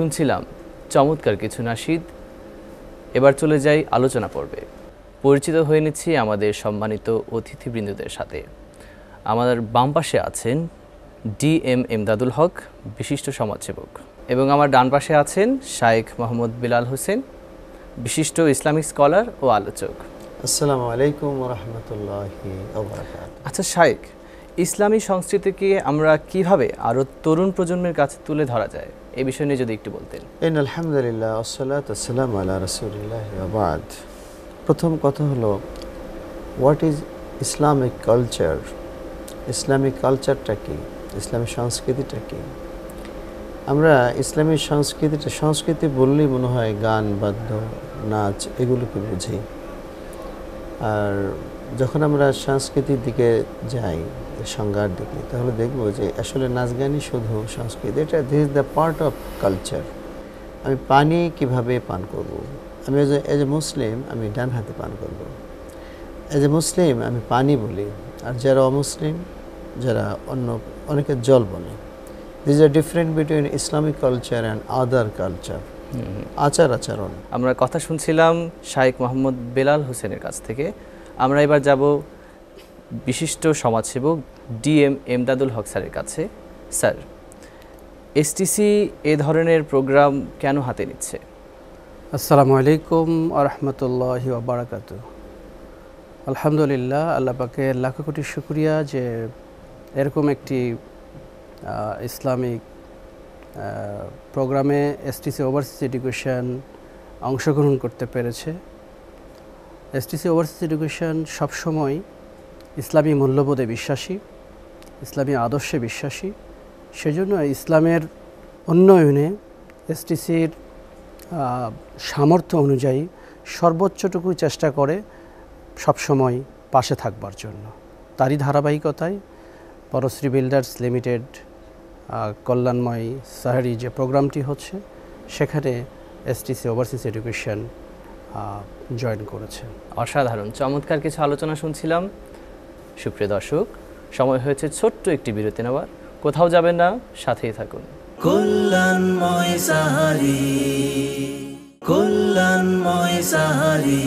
শুনছিলাম চমৎকার কিছু নাশিদ। এবার চলে যাই আলোচনা পর্বে। পরিচিত হয়ে নিচ্ছি আমাদের সম্মানিত অতিথিবৃন্দদের সাথে। আমাদের বাম পাশে আছেন DM এমদাদুল হক, বিশিষ্ট সমাজসেবক, এবং আমার ডান পাশে আছেন শাইখ মোহাম্মদ বিলাল হোসেন, বিশিষ্ট ইসলামিক স্কলার ও আলোচক। আসসালামু আলাইকুম ওয়া রাহমাতুল্লাহি ওয়া বারাকাতুহু। আচ্ছা শাইখ, ইসলামী সংস্কৃতিকে আমরা কিভাবে আরও তরুণ প্রজন্মের কাছে তুলে ধরা যায়, এই বিষয় নিয়ে যদি একটু বলতেন। ইন্নাল হামদুলিল্লাহ ওয়াসসালাতু ওয়াসসালামু আলা রাসূলিল্লাহ ওয়া বা'দ। প্রথম কথা হলো, what is Islamic culture? Islamic কালচারটা কি? ইসলামী সংস্কৃতিটা কি? আমরা ইসলামী সংস্কৃতি বললেই মনে হয় গান, বাদ্য, নাচ এগুলোকে বুঝি। আর যখন আমরা সংস্কৃতির দিকে যাই, সংজ্ঞার দিকে, তাহলে দেখব যে আসলে নাচ গানই শুধু সংস্কৃতি। এটা this is the part of culture. আমি পানি কিভাবে পান করব? আমি এজ এ মুসলিম আমি ডান হাতে পান করব। এজ এ মুসলিম আমি পানি বলি, আর যারা অমুসলিম, যারা অনেকে জল বলে। This are different between Islamic culture and other culture. আচরণ। আমরা কথা শুনছিলাম শাইখ মোহাম্মদ বেলাল হোসেনের কাছ থেকে। আমরা এবার যাব বিশিষ্ট সমাজসেবক DM এমদাদুল হক স্যারের কাছে। স্যার, STC এ ধরনের প্রোগ্রাম কেন হাতে নিচ্ছে? আসসালামু আলাইকুম ওয়া রাহমাতুল্লাহি ওয়া বারাকাতুহু। আলহামদুলিল্লাহ, আল্লাহ পাকের লাখ কোটি শুকরিয়া যে এরকম একটি ইসলামিক প্রোগ্রামে STC ওভারসিজ এডুকেশন অংশগ্রহণ করতে পেরেছে। STC ওভারসিজ এডুকেশন সবসময় ইসলামী মূল্যবোধে বিশ্বাসী, ইসলামী আদর্শে বিশ্বাসী। সেজন্য ইসলামের উন্নয়নে STCর সামর্থ্য অনুযায়ী সর্বোচ্চটুকু চেষ্টা করে সবসময় পাশে থাকবার জন্য। তারই ধারাবাহিকতায় পরশ্রী বিল্ডার্স লিমিটেড কল্যাণময় সাহারি যে প্রোগ্রামটি হচ্ছে, সেখানে STC ওভারসিজ এডুকেশন জয়েন করেছে। অসাধারণ চমৎকার কিছু আলোচনা শুনছিলাম। সুপ্রিয় দর্শক, সময় হয়েছে ছোট্ট একটি বিরতি নেওয়ার। কোথাও যাবেন না, সাথেই থাকুন। কল্যাণময় সাহারি, কল্যাণময় সাহারি।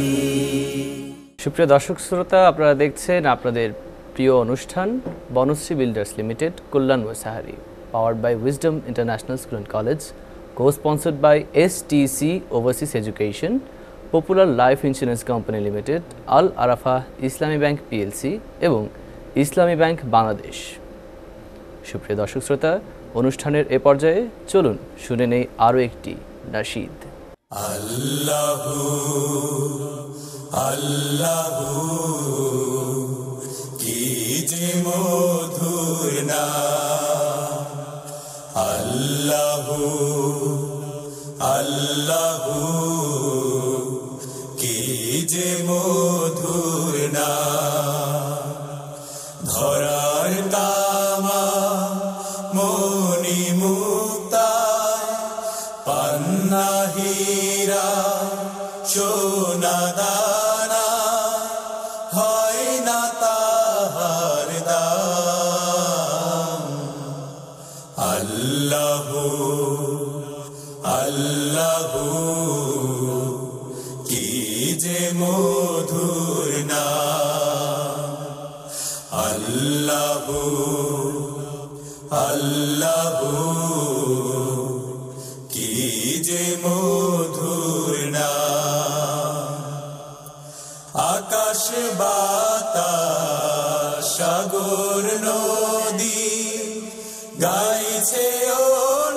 সুপ্রিয় দর্শক শ্রোতা, আপনারা দেখছেন আপনাদের প্রিয় অনুষ্ঠান বনশ্রী বিল্ডার্স লিমিটেড কল্যাণময় সাহারি, powered by wisdom international school and college, co-sponsored by STC Overseas Education, popular life insurance company limited, Al Arafah Islami bank PLC এবং ইসলামী ব্যাংক বাংলাদেশ। সুপ্রিয় দর্শক শ্রোতা, অনুষ্ঠানের এ পর্যায়ে চলুন শুনে নেই আরও একটি নাশিদ। আল্লাহু আল্লাহু কি যে মধুর নাম, আল্লাহু আল্লাহু কি যে মধুর নাম। ধরার তামা মনি মুক্তায় পান্না হীরা সোনা দানা, হয় না তাহার দাম। আল্লাহু আল্লাহু কি যে মধুর নাম, আল্লাহু আল্লাহু কি যে মধুর নাম। আকাশ বাতাস সাগর নদী গাইছে ও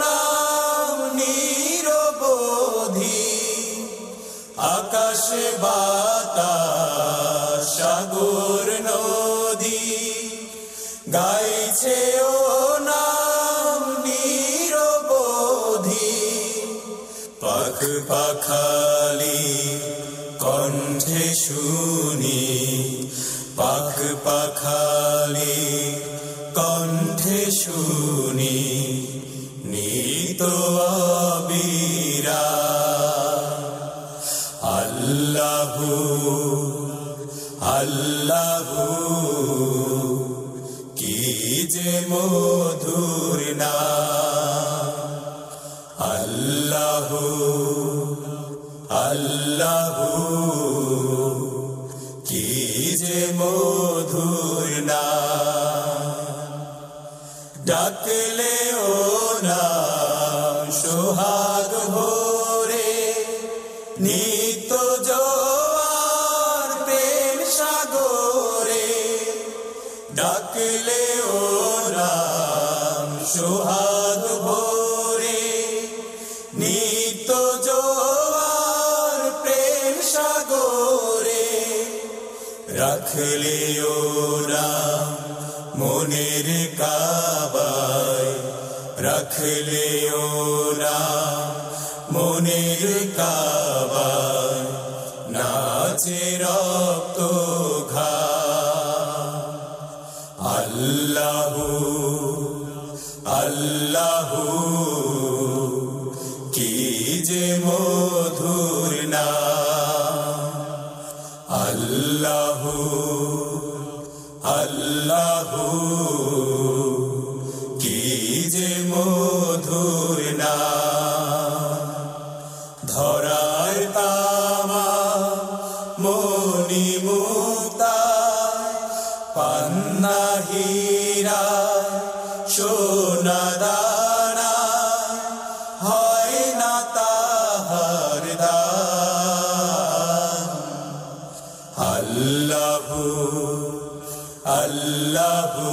নাম নিরবধি। আকাশ বাতাস সাগর নদী গাইছে ও নাম নিরবধি। পাখ পাখালি কণ্ঠে শুনি, পাখ পাখালি কণ্ঠে শুনি, নিত আবিরা। আল্লাহু আল্লাহু কি যে মধুর নাম, আল্লাহু আল্লাহু কি যে মধুর নাম, ডাকলে ও নাম সোহাগ ভরে, নিত্য জোয়ার প্রেম সাগরে, ডাকলে ও নাম সোহাগ ভরে, নিত্য জোয়ার প্রেম সাগরে, রাখলে ও নাম মনের কাবায়, রাখলে ও নাম মনের কাবায়, নাচে রক্ত ঘাম। আল্লাহু আল্লাহু কি যে মধুর নাম, আল্লাহু আল্লাহু কি যে মধুর নাম। ধরার তামা মনি মুক্তা, পান্না হীরা সোনা দানা, হয় না তাহার দাম। আল্লাহু আল্লাহু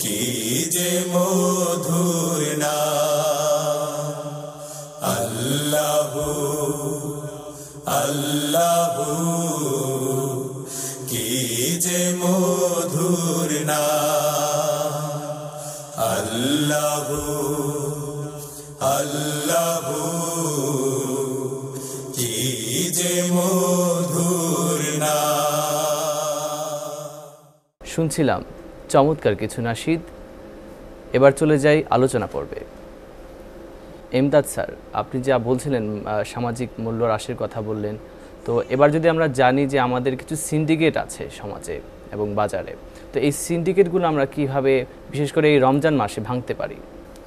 কি যে মধুর নাম, আল্লাহু আল্লাহু কি যে মধুর নাম, আল্লাহু আল্লাহু কি যে মধুর নাম। শুনছিলাম চমৎকার কিছু নাশিদ। এবার চলে যাই আলোচনা পর্বে। এমদাদ স্যার, আপনি যা বলছিলেন সামাজিক মূল্য হ্রাসের কথা বললেন, তো এবার যদি আমরা জানি যে আমাদের কিছু সিন্ডিকেট আছে সমাজে এবং বাজারে, তো এই সিন্ডিকেটগুলো আমরা কিভাবে বিশেষ করে এই রমজান মাসে ভাঙতে পারি?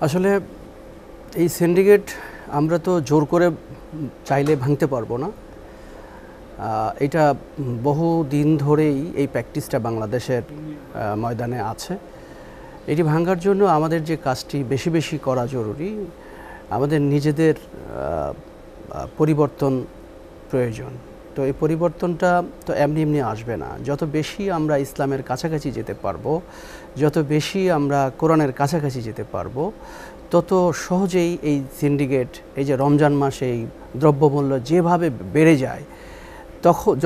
আসলে এই সিন্ডিকেট আমরা তো জোর করে চাইলে ভাঙতে পারবো না। এটা বহু দিন ধরেই এই প্র্যাকটিসটা বাংলাদেশের ময়দানে আছে। এটি ভাঙার জন্য আমাদের যে কাজটি বেশি বেশি করা জরুরি, আমাদের নিজেদের পরিবর্তন প্রয়োজন। তো এই পরিবর্তনটা তো এমনি এমনি আসবে না। যত বেশি আমরা ইসলামের কাছাকাছি যেতে পারবো, যত বেশি আমরা কোরআনের কাছাকাছি যেতে পারবো, তত সহজেই এই সিন্ডিকেট, এই যে রমজান মাসে এই দ্রব্যমূল্য যেভাবে বেড়ে যায়,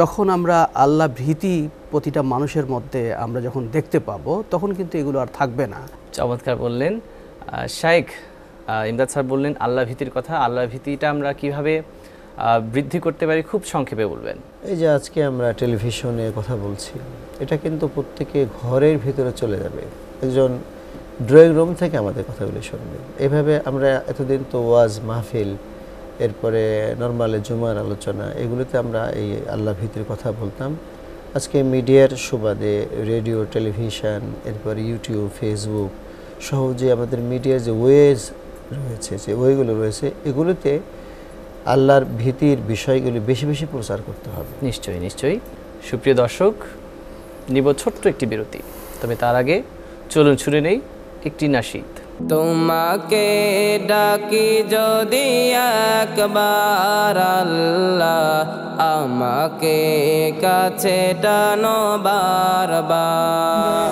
যখন আমরা আল্লাহ ভীতি প্রতিটা মানুষের মধ্যে আমরা যখন দেখতে পাবো, তখন কিন্তু এগুলো আর থাকবে না। চমৎকার বললেন শাইখ। ইমদাদ স্যার বললেন আল্লাহ ভীতির কথা। আল্লাহ ভীতিটা আমরা কিভাবে বৃদ্ধি করতে পারি, খুব সংক্ষেপে বলবেন। এই যে আজকে আমরা টেলিভিশনে কথা বলছি, এটা কিন্তু প্রত্যেকে ঘরের ভিতরে চলে যাবে, একজন ড্রয়িং রুম থেকে আমাদের কথাগুলি শুনবে। এভাবে আমরা এতদিন তো ওয়াজ মাহফিল, এরপরে নর্মালে জুমার আলোচনা, এগুলোতে আমরা এই আল্লাহ ভীতির কথা বলতাম। আজকে মিডিয়ার সুবাদে রেডিও, টেলিভিশন, এরপরে ইউটিউব, ফেসবুক সহ যে আমাদের মিডিয়ার যে ওয়েজ রয়েছে, যে ওয়েগুলো রয়েছে, এগুলোতে আল্লাহর ভীতির বিষয়গুলি বেশি বেশি প্রচার করতে হবে। নিশ্চয়ই নিশ্চয়ই। সুপ্রিয় দর্শক, নিব ছোট্ট একটি বিরতি, তবে তার আগে চলুন শুনে নেই একটি নাশিদ। তোমাকে ডাকি যদি একবার আল্লাহ, আমাকে কাছে টানো বারবার।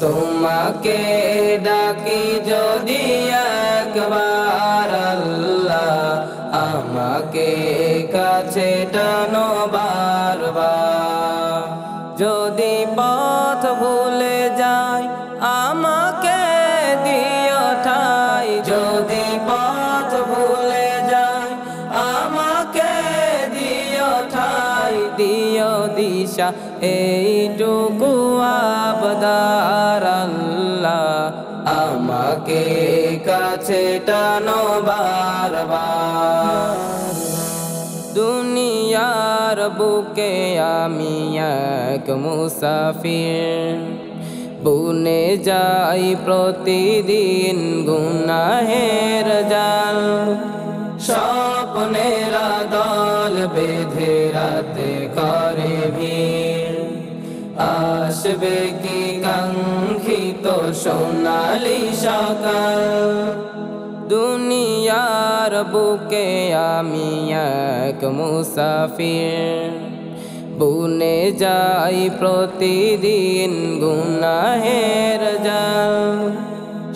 তোমাকে ডাকি যদি একবার আল্লাহ, আমাকে কাছে টানো বারবার। যদি পথ ভুলে যাই আমাকে দিও ঠাই, যদি পথ ভুলে যাই আমাকে দিও ঠাই, দিও দিশা এইটুকু আবদার আল্লাহ, আমাকে কাছে টানো বারবার। দুনিয়ার বুকে আমি এক মুসাফির, বুনে যাই প্রতিদিন গুনাহের যা বেঁধে রাতে করে ভিড় আসবে কি কাঙ্ক্ষিত সোনালি সকাল দুনিয়ার বুকে আমি এক মুসাফির বুনে যাই প্রতিদিন গুনাহের জাল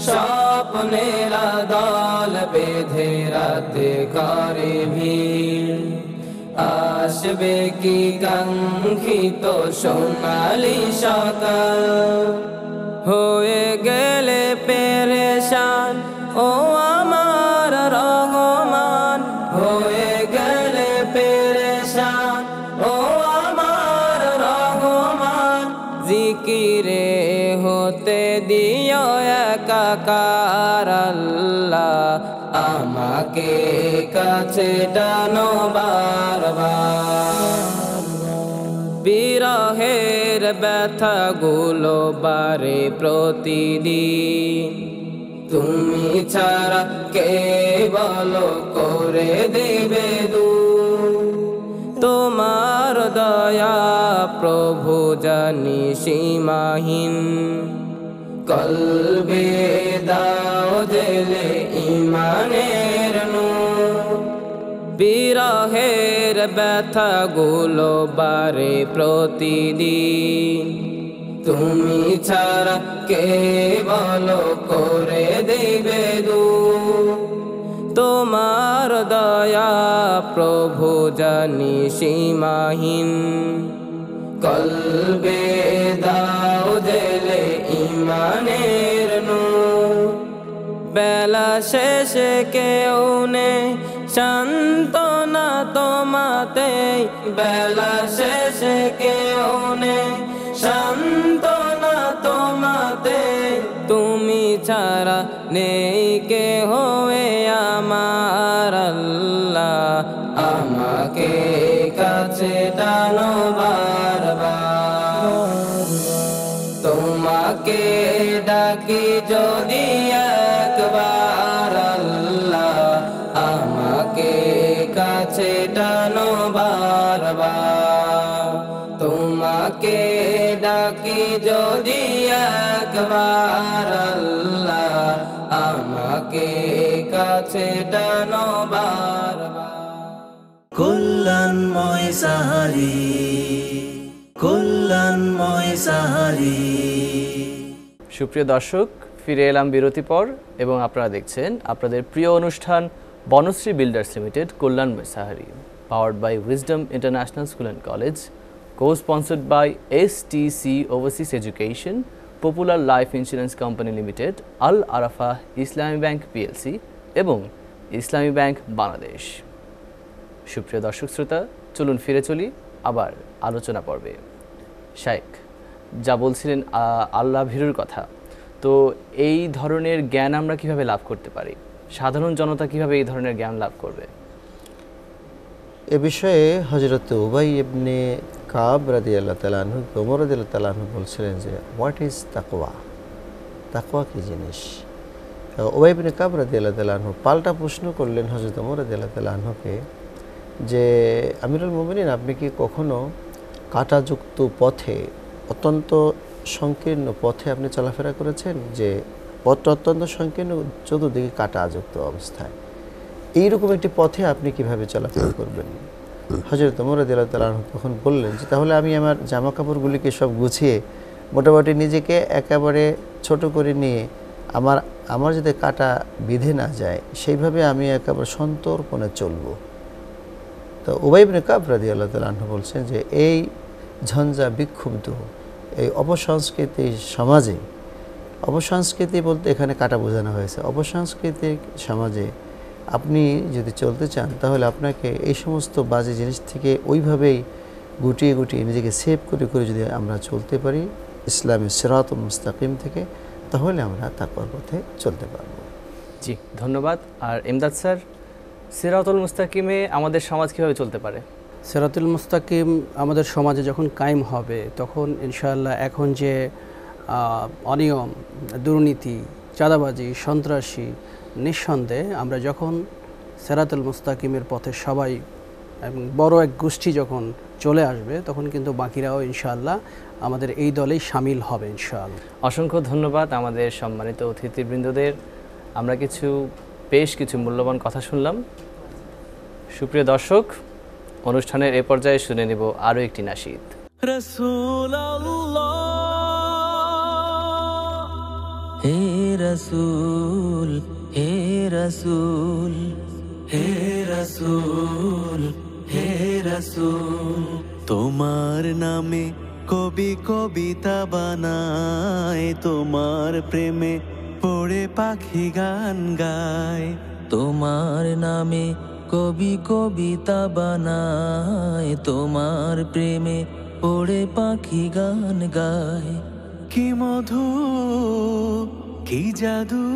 স্বপ্নের দল বেঁধে রাতে করে ভিড় আসবে কি কাঙ্ক্ষিত সোনালি সকাল হয়ে গেলে পেরেশান ও আমার রহমান হয়ে গেলে পেরেশান ও আমার রহমান জিকিরে হতে দিও একাকার আল্লাহ আমাকে কাছে টানো বারবার বিরহের ব্যথাগুলো বারে প্রতিদিন তুমি ছাড়া কে বলো করে দেবে দূর তোমার দয়া প্রভু জানি সীমাহীন কলবে দাও জেলে ইমানের নূর বিরহের ব্যথাগুলো বারে প্রতিদিন তুমি ছাড়া কে বলো করে দেবে দূর তোমার দয়া প্রভু জানি সীমাহীন কলবে দাও জেলে ইমানের নূর বেলা শেষে কেউ নেই সান্ত্বনা তোমাতে বেলা শেষে কেউ নেই সান্ত্বনা তোমাতে তুমি ছাড়া নেই কে হয়ে আমার আল্লাহ আমাকে কাছে টানো বারবার তোমাকে ডাকি যদি একবার আল্লাহ আমাকে কাছে টানো বারবার তোমাকে ডাকি যদি একবার আল্লাহ আমাকে কাছে টানো বারবার কল্যাণময় সাহারি কল্যাণময় সাহারি। সুপ্রিয় দর্শক, ফিরে এলাম বিরতি পর এবং আপনারা দেখছেন আপনাদের প্রিয় অনুষ্ঠান বনশ্রী বিল্ডার্স লিমিটেড কল্যাণময় সাহারি, powered by wisdom international school and college, co-sponsored by STC Overseas Education, Popular Life Insurance Company Limited, Al Arafah Islami Bank PLC এবং ইসলামী ব্যাংক বাংলাদেশ। সুপ্রিয় দর্শক শ্রোতা, চলুন ফিরে চলি আবার আলোচনা পর্বে। শাইখ যা বলছিলেন আল্লাহ ভীরুর কথা, তো এই ধরনের জ্ঞান আমরা কিভাবে লাভ করতে পারি? সাধারণ জনতা কিভাবে এই ধরনের জ্ঞান লাভ করবে? এ বিষয়ে হযরত উবাই ইবনে কাব রাদিয়াল্লাহু তাআলা আনহু, ওমর রাদিয়াল্লাহু তাআলা আনহু বলছিলেন যে হোয়াট ইজ তাকওয়া, তাকওয়া কি জিনিস? উবাই ইবনে কাব রাদিয়াল্লাহু তাআলা আনহু পাল্টা প্রশ্ন করলেন হযরত ওমর রাদিয়াল্লাহু তাআলা আনহুকে যে আমিরুল মুমিনিন, আপনি কি কখনো কাঁটাযুক্ত পথে, অত্যন্ত সংকীর্ণ পথে আপনি চলাফেরা করেছেন? যে পথটা অত্যন্ত সংকীর্ণ, চতুর্দিকে কাঁটাযুক্ত অবস্থায়, এইরকম একটি পথে আপনি কিভাবে চলাফেরা করবেন? হযরত ওমর রাদিয়াল্লাহু তাআলা আনহু তখন বললেন যে তাহলে আমি আমার জামা কাপড়গুলিকে সব গুছিয়ে মোটামুটি নিজেকে একেবারে ছোট করে নিয়ে আমার যাতে কাঁটা বিঁধে না যায় সেইভাবে আমি একেবারে সন্তর্পণে চলব। তো উবাই ইবনে কাব রাদিয়াল্লাহু তাআলা আনহু বলছেন যে এই ঝঞ্ঝা বিক্ষুব্ধ এই অপসংস্কৃতি সমাজে, অপসংস্কৃতি বলতে এখানে কাটা বোঝানো হয়েছে, অপসাংস্কৃতিক সমাজে আপনি যদি চলতে চান তাহলে আপনাকে এই সমস্ত বাজে জিনিস থেকে ওইভাবেই গুটিয়ে গুটিয়ে নিজেকে সেভ করে করে যদি আমরা চলতে পারি ইসলামের সিরাতুল মুস্তাকিম থেকে, তাহলে আমরা তাকওয়ার পথে চলতে পারব। জি, ধন্যবাদ। আর ইমদাদ স্যার, সিরাতুল মুস্তাকিমে আমাদের সমাজ কীভাবে চলতে পারে? সিরাতুল মুস্তাকিম আমাদের সমাজে যখন কায়েম হবে তখন ইনশাআল্লাহ এখন যে অনিয়ম, দুর্নীতি, চাঁদাবাজি, সন্ত্রাসী, নিঃসন্দেহে আমরা যখন সিরাতুল মুস্তাকিমের পথে সবাই এবং বড় এক গোষ্ঠী যখন চলে আসবে তখন কিন্তু বাকিরাও ইনশাআল্লাহ আমাদের এই দলেই শামিল হবে ইনশাআল্লাহ। অসংখ্য ধন্যবাদ আমাদের সম্মানিত অতিথিবৃন্দদের। আমরা বেশ কিছু মূল্যবান কথা শুনলাম। সুপ্রিয় দর্শক, অনুষ্ঠানের এ পর্যায়ে শুনে নেব আরও একটি নাশিদ। হে রসুল, হে রসুল, হে রসুল, হে রসুল, তোমার নামে কবি কবিতা বানায়, তোমার প্রেমে পড়ে পাখি গান গায়। তোমার নামে কবি কবিতা বানায়, তোমার প্রেমে পড়ে পাখি গান গায়। কি মধু, কি জাদু,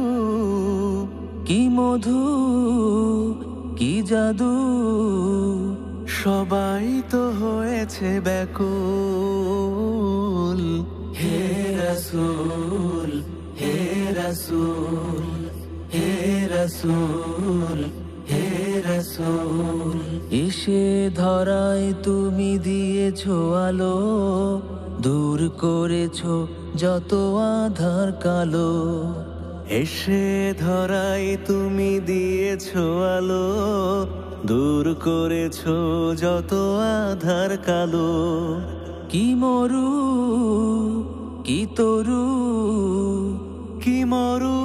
কি মধু, কি জাদু, সবাই তো হয়েছে ব্যাকুল। হে রসুল, হে রসুল, হে রসুল, হে রসুল, এসে ধরায় তুমি দিয়েছো আলো, দূর করেছো যত আধার কালো। এসে ধরাই তুমি দিয়েছো আলো, দূর করেছো যত আধার কালো। কি মরু, কি তরু, কি মরু,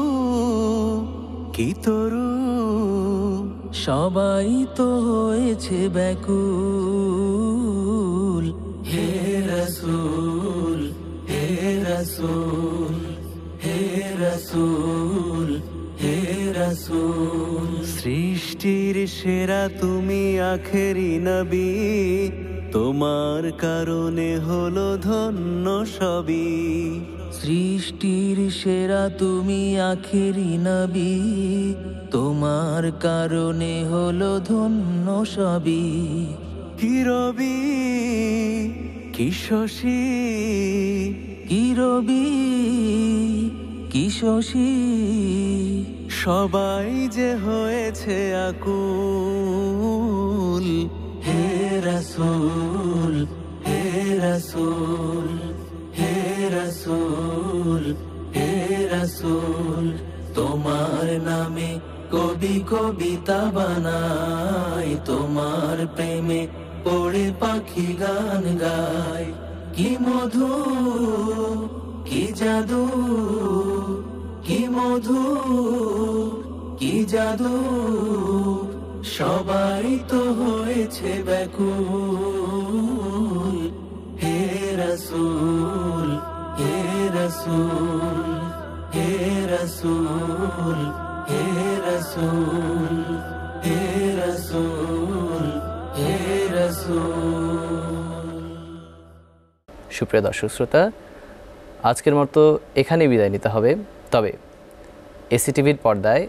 কি তরু, সবাই তো হয়েছে ব্যাকুল। হে রসুল, হে রসুল, হে রসুল, হে রসুল, সৃষ্টির সেরা তুমি আখেরি নবী, তোমার কারণে হলো ধন্য সবই। সৃষ্টির সেরা তুমি আখেরি নবী, তোমার কারণে হলো ধন্য সবই। কি রবি, কি শশী, কি রবি, কি শশী, সবাই যে হয়েছে আকুল। হে রসুল, হে রসুল, হে রসুল, হে রসুল, তোমার নামে কবি কবিতা বানায়, তোমার প্রেমে পড়ে পাখি গান গায়। কি মধু, কি জাদু, কি মধু, কি জাদু, সবাই তো হয়েছে ব্যাকুল। হে রসুল, হে রসুল, হে রসুল, হে রসুল, হে রসুল, হে রসুল। সুপ্রিয় দর্শক শ্রোতা, আজকের মতো এখানেই বিদায় নিতে হবে। তবে এসিটিভির পর্দায়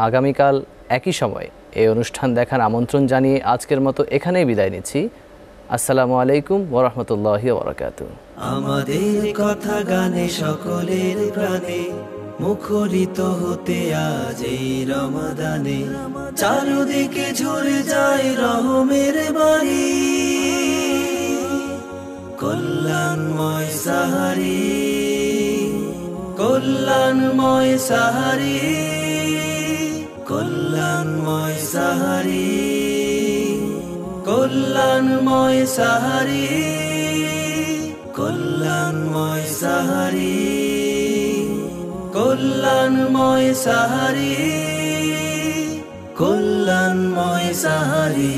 আগামীকাল একই সময় এই অনুষ্ঠান দেখার আমন্ত্রণ জানিয়ে আজকের মতো এখানেই বিদায় নিচ্ছি। আসসালামু আলাইকুম ওয়া রাহমাতুল্লাহি ওয়া বারাকাতুহু। আমাদের কথা গানে সকলের প্রাণে মুখরিত হতে আজ এই রমাদানে, চারদিকে ঝরে যায় রহমের বাণী। কল্যাণময় সাহারি, কল্যাণময় সাহারি, কল্যাণময় সাহারি, কল্যাণময় সাহারি, কল্যাণময় সাহারি, কল্যাণময় সাহারি, কল্যাণময় সাহারি।